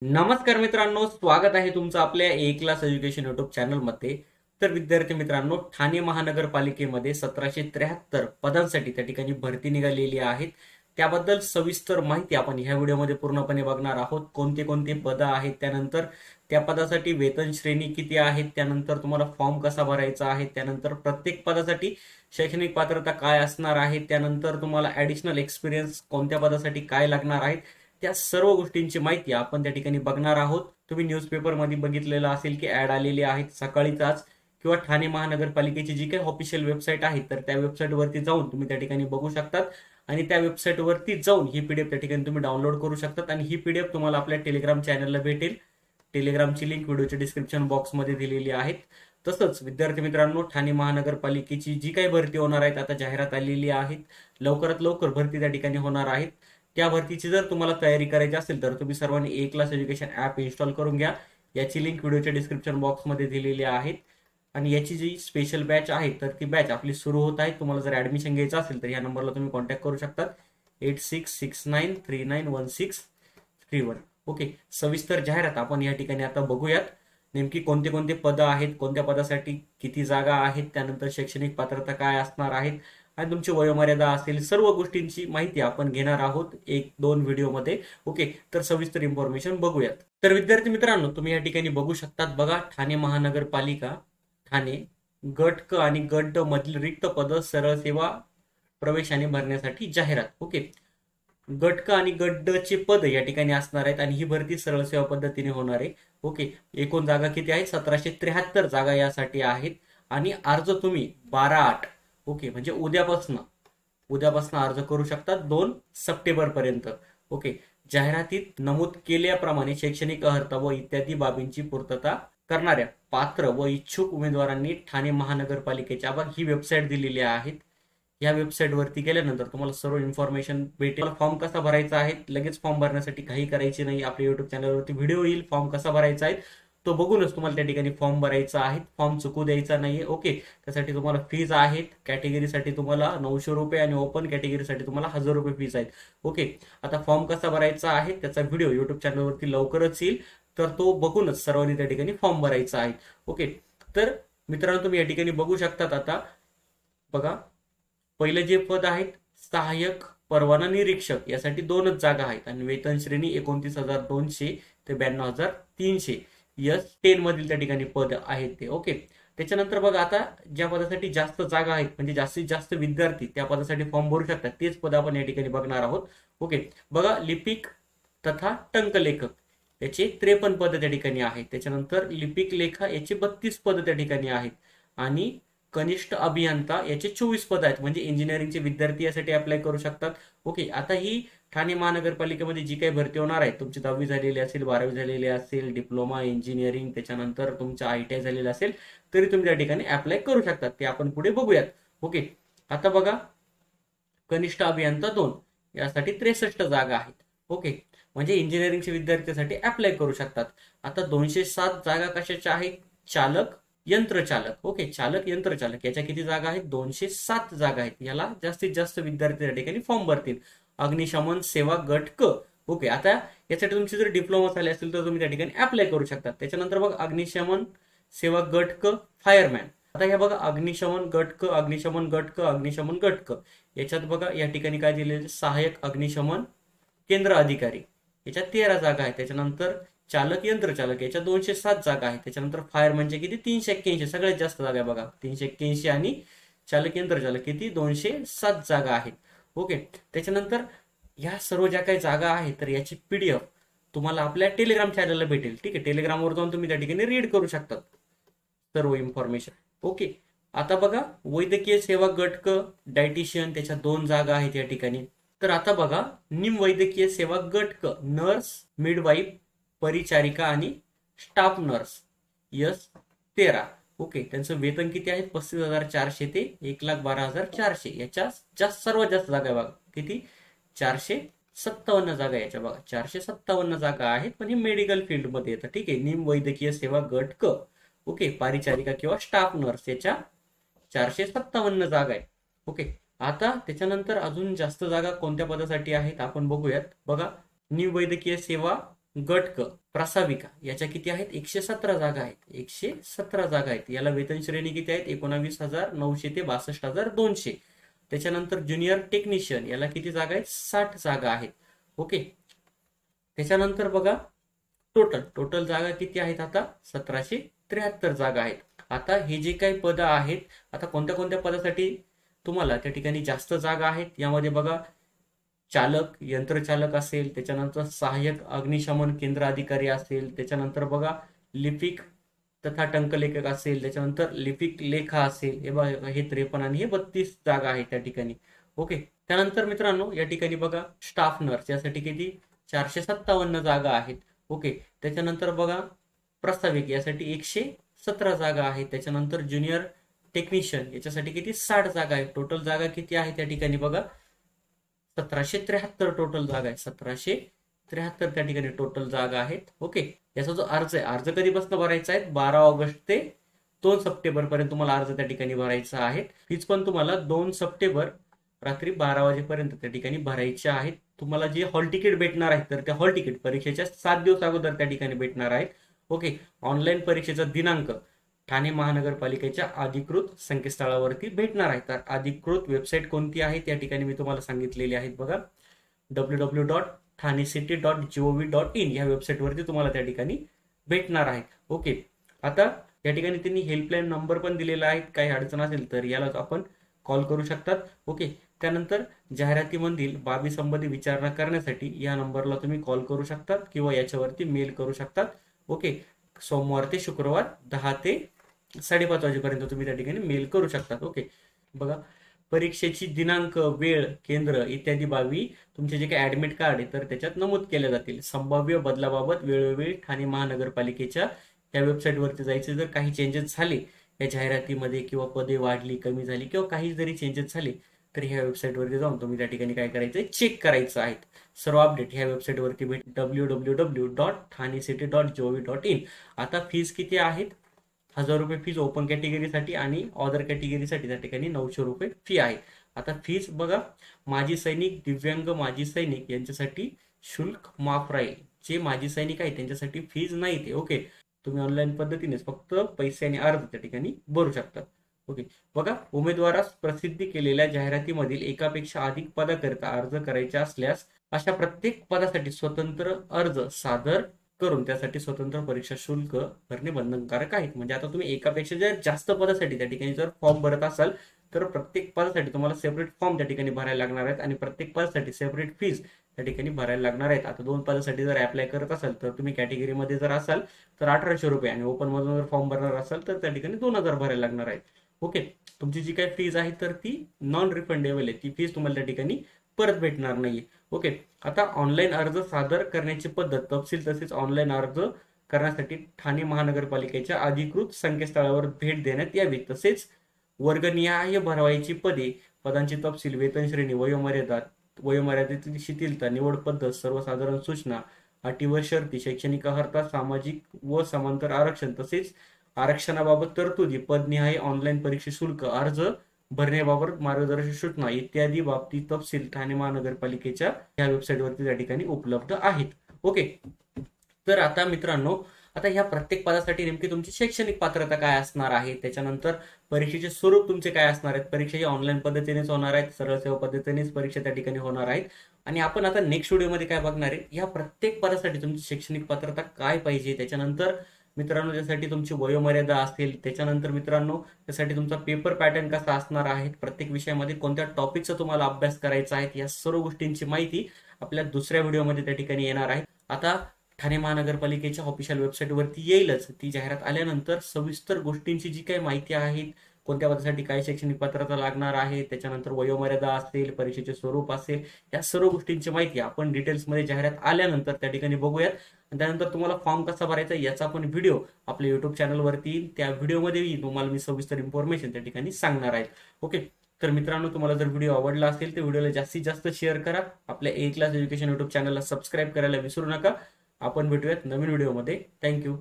नमस्कार मित्रांनो, स्वागत आहे तुमचं आपल्या ए क्लास एज्युकेशन युट्यूब चॅनलमध्ये. तर विद्यार्थी मित्रांनो, ठाणे महानगरपालिकेमध्ये 1773 पदांसाठी त्या ठिकाणी भरती निघालेली आहेत. त्याबद्दल सविस्तर माहिती आपण ह्या व्हिडिओमध्ये पूर्णपणे बघणार आहोत. कोणते कोणते पदं आहेत, त्यानंतर त्या पदासाठी वेतन श्रेणी किती आहेत, त्यानंतर तुम्हाला फॉर्म कसा भरायचा आहे, त्यानंतर प्रत्येक पदासाठी शैक्षणिक पात्रता काय असणार आहे, त्यानंतर तुम्हाला ऍडिशनल एक्सपिरियन्स कोणत्या पदासाठी काय लागणार आहे, त्या सर्व गोष्टींची माहिती आपण त्या ठिकाणी बघणार आहोत. तुम्ही न्यूजपेपरमध्ये बघितलेलं असेल की ऍड आलेली आहेत सकाळीच आज, किंवा ठाणे महानगरपालिकेची जी काही ऑफिशियल वेबसाईट आहे तर त्या वेबसाईटवरती जाऊन तुम्ही त्या ठिकाणी बघू शकतात. आणि त्या वेबसाईटवरती जाऊन ही पीडीएफ त्या ठिकाणी तुम्ही डाउनलोड करू शकतात. आणि ही पीडीएफ तुम्हाला आपल्या टेलिग्राम चॅनलला भेटेल. टेलिग्रामची लिंक व्हिडिओच्या डिस्क्रिप्शन बॉक्समध्ये दिलेली आहे. तसंच विद्यार्थी मित्रांनो, ठाणे महानगरपालिकेची जी काही भरती होणार आहेत आता जाहिरात आलेली आहेत. लवकरात लवकर भरती त्या ठिकाणी होणार आहेत. त्या भरतीची जर तुम्हाला तयारी करायची असेल तर तुम्ही सर्वांनी ए क्लास एज्युकेशन ऍप इन्स्टॉल करून घ्या. याची लिंक व्हिडिओच्या डिस्क्रिप्शन बॉक्समध्ये दिलेली आहे. आणि याची जी स्पेशल बॅच आहे तर ती बॅच आपली सुरू होत आहे. तुम्हाला जर ऍडमिशन घ्यायचं असेल तर या नंबरला तुम्ही कॉन्टॅक्ट करू शकता, 8669391631. ओके, सविस्तर जाहिरात आपण या ठिकाणी आता बघूयात. नेमकी कोणते कोणते पदं आहेत, कोणत्या पदासाठी किती जागा आहेत, त्यानंतर शैक्षणिक पात्रता काय असणार आहेत आणि तुमची वयोमर्यादा असेल, सर्व गोष्टींची माहिती आपण घेणार आहोत एक दोन व्हिडिओमध्ये. ओके, तर सविस्तर इन्फॉर्मेशन बघूयात. तर विद्यार्थी मित्रांनो, तुम्ही या ठिकाणी बघू शकतात. बघा, ठाणे महानगरपालिका ठाणे गट क आणि गट ड मधील रिक्त पद सरळ सेवा प्रवेशाने भरण्यासाठी जाहिरात. ओके, गट क आणि गट ड चे पद या ठिकाणी असणार आहेत आणि ही भरती सरळ सेवा पद्धतीने होणार आहे. ओके, एकूण जागा किती आहेत? 1773 जागा यासाठी आहेत. आणि अर्ज तुम्ही 12/8, ओके, म्हणजे उद्यापासून अर्ज करू शकतात 2 सप्टेंबर पर्यंत. ओके, जाहिरातीत नमूद केल्याप्रमाणे शैक्षणिक अर्हता व इत्यादी बाबींची पूर्तता करणाऱ्या पात्र व इच्छुक उमेदवारांनी ठाणे महानगरपालिकेच्या ही वेबसाईट दिलेली आहेत. या वेबसाईट वरती गेल्यानंतर तुम्हाला सर्व इन्फॉर्मेशन भेटेल. फॉर्म कसा भरायचा आहे, लगेच फॉर्म भरण्यासाठी काही करायची नाही. आपल्या युट्यूब चॅनलवरती व्हिडिओ येईल फॉर्म कसा भरायचा आहे तो बघूनच तुम्हाला त्या ठिकाणी फॉर्म भरायचा आहे. फॉर्म चुकू द्यायचा नाहीये. ओके, त्यासाठी तुम्हाला फीज आहेत. कॅटेगरीसाठी तुम्हाला 900 रुपये आणि ओपन कॅटेगरीसाठी तुम्हाला 1000 रुपये फीज आहेत. ओके, आता फॉर्म कसा भरायचा आहे त्याचा व्हिडिओ युट्यूब चॅनलवरती लवकरच येईल, तर तो बघूनच सर्वांनी त्या ठिकाणी फॉर्म भरायचा आहे. ओके, तर मित्रांनो, तुम्ही या ठिकाणी बघू शकतात. आता बघा, पहिलं जे पद आहेत सहाय्यक परवाना निरीक्षक, यासाठी 2च जागा आहेत आणि वेतन श्रेणी 29,200 ते 92,300 S10 मधील त्या ठिकाणी पद आहेत ते. ओके, त्याच्यानंतर बघा, आता ज्या पदासाठी जास्त जागा आहेत म्हणजे जास्तीत जास्त विद्यार्थी त्या पदासाठी फॉर्म भरू शकतात तेच पद आपण या ठिकाणी बघणार आहोत. ओके, बघा, लिपिक तथा टंकलेखक याचे 53 पद त्या ठिकाणी आहेत. त्याच्यानंतर लिपिक लेखा याचे 32 पद त्या ठिकाणी आहेत. आणि कनिष्ठ अभियंता याचे 24 पद आहेत, म्हणजे इंजिनिअरिंगचे विद्यार्थी यासाठी अप्लाय करू शकतात. ओके, आता ही ठाणे महानगरपालिकेमध्ये जी काही भरती होणार आहे, तुमची 10वी झालेली असेल, 12वी झालेली असेल, डिप्लोमा इंजिनिअरिंग, त्याच्यानंतर तुमचं ITI झालेलं असेल तरी तुम्ही त्या ठिकाणी अप्लाय करू शकतात. ते आपण पुढे बघूयात. ओके, आता बघा, कनिष्ठ अभियंता 2 यासाठी 63 जागा आहेत. ओके, म्हणजे इंजिनिअरिंगच्या विद्यार्थ्यांसाठी अप्लाय करू शकतात. आता 207 जागा कशाच्या आहेत? चालक यंत्रचालक. ओके, चालक यंत्रचालक याच्या किती जागा आहेत? 207 जागा आहेत. याला जास्तीत जास्त विद्यार्थी त्या ठिकाणी फॉर्म भरतील. अग्निशमन सेवा गट क. ओके, आता यासाठी तुमची जर डिप्लोमा झाले असेल तर तुम्ही त्या ठिकाणी अप्लाय करू शकता. त्याच्यानंतर बघा, अग्निशमन सेवा गट क फायरमॅन. आता ह्या बघा, अग्निशमन गट क, अग्निशमन गट क, अग्निशमन गट क याच्यात बघा या ठिकाणी काय दिलेले? सहाय्यक अग्निशमन केंद्र अधिकारी याच्यात 13 जागा आहेत. त्याच्यानंतर चालक यंत्रचालक याच्या 207 जागा आहेत. त्याच्यानंतर फायर म्हणजे किती? 381, सगळ्यात जास्त जागा आहे बघा, 381. आणि चालक यंत्रचालक किती? 207 जागा आहेत. ओके, त्याच्यानंतर या सर्व ज्या काही जागा आहेत तर याची PDF तुम्हाला आपल्या टेलिग्राम चॅनलला भेटेल. ठीक आहे, टेलिग्रामवर जाऊन तुम्ही त्या ठिकाणी रीड करू शकतात सर्व इन्फॉर्मेशन. ओके, आता बघा, वैद्यकीय सेवा गट क डायटिशियन त्याच्या 2 जागा आहेत या ठिकाणी. तर आता बघा, निम वैद्यकीय सेवा गट क नर्स, मिडवाईफ, परिचारिका आणि स्टाफ नर्स S13. ओके, त्यांचं वेतन किती आहे? 35,400 ते 1,12,400. याच्या सर्वात जास्त जागा आहे बघा, किती? 457 जागा याच्या बघा, 457 जागा आहेत. पण हे मेडिकल फील्ड मध्ये येतं. ठीक आहे, निम वैद्यकीय सेवा गट क. ओके, परिचारिका किंवा स्टाफ नर्स याच्या 457 जागा आहे. ओके, आता त्याच्यानंतर अजून जास्त जागा कोणत्या पदासाठी आहेत आपण बघूयात. बघा, निम वैद्यकीय सेवा गट क प्रासाविका याच्या किती आहेत? 117 जागा आहेत. 117 जागा आहेत. याला वेतन श्रेणी किती आहेत? 19,900 ते 62,200. त्याच्यानंतर ज्युनियर टेक्निशियन याला किती जागा आहेत? 60 जागा आहेत. ओके. त्याच्यानंतर बघा टोटल जागा किती आहेत? आता 1773 जागा आहेत. आता हे जे काही पद आहेत, आता कोणत्या कोणत्या पदासाठी तुम्हाला त्या ठिकाणी जास्त जागा आहेत यामध्ये बघा, चालक, यंत्रचालक असेल, त्याच्यानंतर सहाय्यक अग्निशमन केंद्र अधिकारी असेल, त्याच्यानंतर बघा लिपिक तथा टंकलेखक असेल, त्याच्यानंतर लिपिक लेखा असेल. हे बघा, हे 53 आणि हे 32 जागा आहेत त्या ठिकाणी. ओके. त्यानंतर मित्रांनो या ठिकाणी बघा स्टाफ नर्स यासाठी किती? 457 जागा आहेत. ओके. त्याच्यानंतर बघा प्रास्ताविक यासाठी 117 जागा आहेत. त्याच्यानंतर ज्युनियर टेक्निशियन याच्यासाठी किती? 60 जागा आहेत. टोटल जागा किती आहे त्या ठिकाणी बघा? 1773 टोटल जागा आहे. 1773 त्या ठिकाणी टोटल जागा आहेत. ओके. याचा जो अर्ज आहे, अर्ज कधीपासून भरायचा आहे? 12 ऑगस्ट ते 2 सप्टेंबर पर्यंत तुम्हाला अर्ज त्या ठिकाणी भरायचा आहे. फीज पण तुम्हाला 2 सप्टेंबर रात्री 12 वाजेपर्यंत त्या ठिकाणी भरायचे आहेत. तुम्हाला जे हॉल तिकीट भेटणार आहे तर त्या हॉल तिकीट परीक्षेच्या 7 दिवस अगोदर त्या ठिकाणी भेटणार आहेत. ओके. ऑनलाईन परीक्षेचा दिनांक ठाणे महानगरपालिकेच्या अधिकृत संकेतस्थळावरती भेटणार आहे. तर अधिकृत वेबसाईट कोणती आहे त्या ठिकाणी मी तुम्हाला सांगितलेली आहेत बघा, www.thanecity.gov.in या वेबसाईटवरती तुम्हाला त्या ठिकाणी भेटणार आहे. ओके. आता या ठिकाणी त्यांनी हेल्पलाईन नंबर पण दिलेला आहे. काही अडचण असेल तर याला आपण कॉल करू शकतात. ओके. त्यानंतर जाहिरातीमधील बाबी संबंधी विचारणा करण्यासाठी या नंबरला तुम्ही कॉल करू शकतात किंवा याच्यावरती मेल करू शकतात. ओके. सोमवार ते शुक्रवार 10 ते 5:30 वाजेपर्यंत तुम्ही त्या ठिकाणी मेल करू शकतात. ओके. बघा परीक्षेची दिनांक, वेळ, केंद्र इत्यादी बाबी तुमचे जे काही ऍडमिट कार्ड आहे तर त्याच्यात नमूद केल्या जातील. संभाव्य बदलाबाबत वेळोवेळी ठाणे महानगरपालिकेच्या या वेबसाईटवरती जायचे. जर काही चेंजेस झाले या जाहिरातीमध्ये किंवा पदे वाढली, कमी झाली किंवा काही जरी चेंजेस झाले तर ह्या वेबसाईटवरती जाऊन तुम्ही त्या ठिकाणी काय करायचं? चेक करायचं आहे. सर्व अपडेट ह्या वेबसाईटवरती भेट www.thanecity.gov.in. आता फीज किती आहेत? 1000 रुपये फीज ओपन कॅटेगरीसाठी आणि अदर कॅटेगरीसाठी त्या ठिकाणी 900 रुपये फी आहे. आता फीज बघा, माजी सैनिक, दिव्यांग माजी सैनिक यांच्यासाठी शुल्क माफ राहील. जे माजी सैनिक आहेत त्यांच्यासाठी फीज नाही ते. ओके. तुम्ही ऑनलाईन पद्धतीनेच फक्त पैसे आणि अर्ज त्या ठिकाणी भरू शकतात. ओके. बघा उमेदवारास प्रसिद्धी केलेल्या जाहिरातीमधील एकापेक्षा अधिक पदाकरिता अर्ज करायचे असल्यास अशा प्रत्येक पदासाठी स्वतंत्र अर्ज सादर करून त्यासाठी स्वतंत्र परीक्षा शुल्क भरणे बंधनकारक आहे. म्हणजे आता तुम्ही एकापेक्षा जर जास्त पदासाठी त्या ठिकाणी जर फॉर्म भरत असाल तर प्रत्येक पदासाठी तुम्हाला सेपरेट फॉर्म त्या ठिकाणी भरायला लागणार आहेत आणि प्रत्येक पदासाठी सेपरेट फीज त्या ठिकाणी भरायला लागणार आहेत. आता 2 पदासाठी जर अप्लाय करत असाल तर तुम्ही कॅटेगरीमध्ये जर असाल तर 1800 रुपये आणि ओपन मधून जर फॉर्म भरणार असाल तर त्या ठिकाणी 2000 भरायला लागणार आहेत. ओके. तुमची जी काही फीज आहे तर ती नॉन रिफंडेबल आहे. ती फीज तुम्हाला त्या ठिकाणी परत भेटणार नाहीये. ओके. आता ऑनलाईन अर्ज सादर करण्याची पद्धत, तपशील तसेच ऑनलाईन अर्ज करण्यासाठी ठाणे महानगरपालिकेच्या अधिकृत संकेतस्थळावर भेट देण्यात यावी. तसेच वर्गनिहाय भरवायची पदे, पदांची तपशील, वेतन श्रेणी, वयोमर्यादेतील शिथिलता, निवड पद्धत, सर्वसाधारण सूचना, अटी व शर्ती, शैक्षणिक अर्हता, सामाजिक व समांतर आरक्षण तसेच आरक्षणाबाबत तरतुदी, पदनिहाय ऑनलाईन परीक्षा शुल्क, अर्ज भरण्याबाबत मार्गदर्शक सूचना इत्यादी बाबतीत तपशील ठाणे महानगरपालिकेच्या या वेबसाईटवरती त्या ठिकाणी उपलब्ध आहेत. ओके. तर आता मित्रांनो, आता ह्या प्रत्येक पदासाठी नेमकी तुमची शैक्षणिक पात्रता काय असणार आहे, त्याच्यानंतर परीक्षेचे स्वरूप तुमचे काय असणार आहेत. परीक्षा ही ऑनलाईन पद्धतीनेच होणार आहेत, सरळ सेवा पद्धतीनेच परीक्षा त्या ठिकाणी होणार आहेत. आणि आपण आता नेक्स्ट व्हिडिओमध्ये काय बघणार आहे, ह्या प्रत्येक पदासाठी तुमची शैक्षणिक पात्रता काय पाहिजे, त्याच्यानंतर मित्रांनो त्यासाठी तुमची वयोमर्यादा असेल, त्याच्यानंतर मित्रांनो त्यासाठी तुमचा पेपर पॅटर्न कसा असणार आहे, प्रत्येक विषयामध्ये कोणत्या टॉपिकचा तुम्हाला अभ्यास करायचा आहे, या सर्व गोष्टींची माहिती आपल्या दुसऱ्या व्हिडिओमध्ये त्या ठिकाणी येणार आहे. आता ठाणे महानगरपालिकेच्या ऑफिशियल वेबसाईटवरती येईलच. ती जाहिरात आल्यानंतर सविस्तर गोष्टींची जी काही माहिती आहे, कोणत्या पदासाठी काय शैक्षणिक पात्रता लागणार आहे, त्याच्यानंतर वयोमर्यादा असेल, परीक्षेचे स्वरूप असेल, या सर्व गोष्टींची माहिती आपण डिटेल्समध्ये जाहिरात आल्यानंतर त्या ठिकाणी बघूयात. त्यानंतर तुम्हाला फॉर्म कसा भरायचा याचा पण व्हिडिओ आपल्या युट्यूब चॅनलवरती येईल. त्या व्हिडिओमध्येही तुम्हाला मी सविस्तर इन्फॉर्मेशन त्या ठिकाणी सांगणार आहे. ओके. तर मित्रांनो, तुम्हाला जर व्हिडिओ आवडला असेल तर व्हिडिओला जास्तीत जास्त शेअर करा. आपल्या ए क्लास एज्युकेशन युट्यूब चॅनलला सबस्क्राईब करायला विसरू नका. आपण भेटूयात नवीन व्हिडिओमध्ये. थँक्यू.